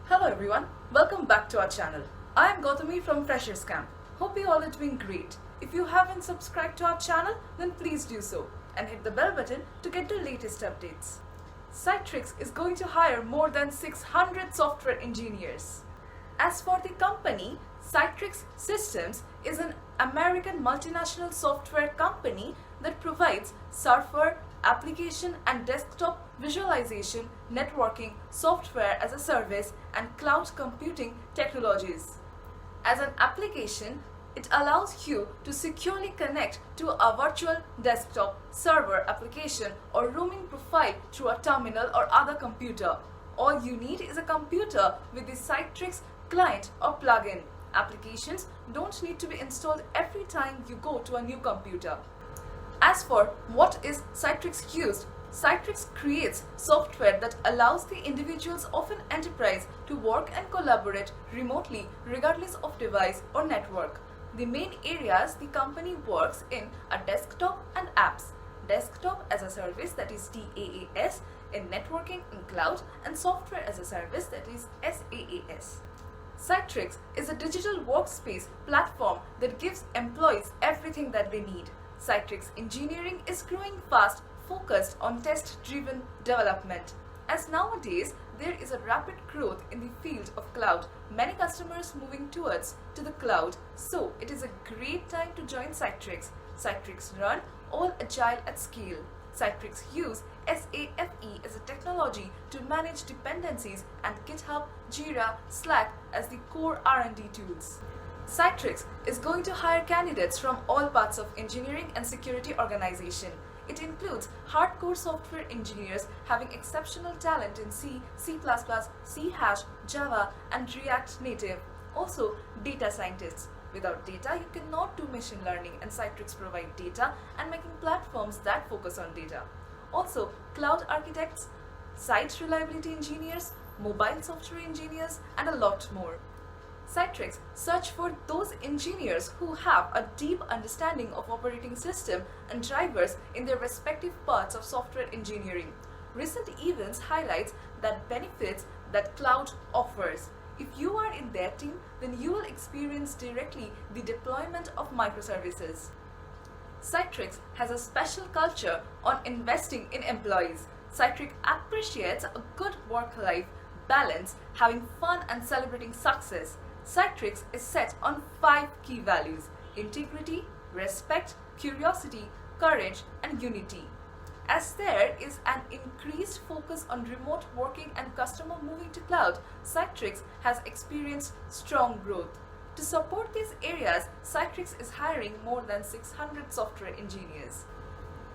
Hello everyone, welcome back to our channel. I am Gautami from Freshers Camp. Hope you all are doing great. If you haven't subscribed to our channel, then please do so and hit the bell button to get the latest updates. Citrix is going to hire more than 600 software engineers. As for the company, Citrix Systems is an American multinational software company that provides server, application and desktop visualization, networking, software as a service and cloud computing technologies. As an application, it allows you to securely connect to a virtual desktop, server application or roaming profile through a terminal or other computer. All you need is a computer with the Citrix client or plugin. Applications don't need to be installed every time you go to a new computer. As for what is Citrix used, Citrix creates software that allows the individuals of an enterprise to work and collaborate remotely regardless of device or network. The main areas the company works in are desktop and apps, desktop as a service, that is DaaS, in networking and cloud, and software as a service, that is SaaS. Citrix is a digital workspace platform that gives employees everything that they need. Citrix engineering is growing fast, focused on test-driven development. As nowadays, there is a rapid growth in the field of cloud, many customers moving towards to the cloud, so it is a great time to join Citrix. Citrix run all agile at scale. Citrix use SAFE as a technology to manage dependencies and GitHub, Jira, Slack as the core R&D tools. Citrix is going to hire candidates from all parts of engineering and security organization. It includes hardcore software engineers having exceptional talent in C, C++, C#, Java and React Native. Also, data scientists. Without data, you cannot do machine learning, and Citrix provide data and making platforms that focus on data. Also, cloud architects, site reliability engineers, mobile software engineers and a lot more. Citrix search for those engineers who have a deep understanding of operating system and drivers in their respective parts of software engineering. Recent events highlights that benefits that cloud offers. If you are in their team, then you will experience directly the deployment of microservices. Citrix has a special culture on investing in employees. Citrix appreciates a good work-life balance, having fun and celebrating success. Citrix is set on 5 key values: integrity, respect, curiosity, courage, and unity. As there is an increased focus on remote working and customer moving to cloud, Citrix has experienced strong growth. To support these areas, Citrix is hiring more than 600 software engineers.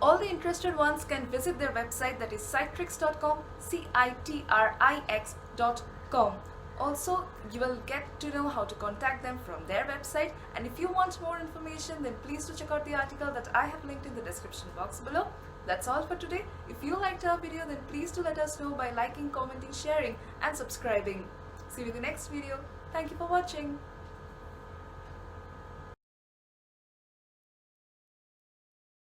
All the interested ones can visit their website, that is citrix.com, citrix.com. Also, you will get to know how to contact them from their website, and if you want more information, then please do check out the article that I have linked in the description box below. That's all for today. If you liked our video, then please do let us know by liking, commenting, sharing and subscribing. See you in the next video. Thank you for watching.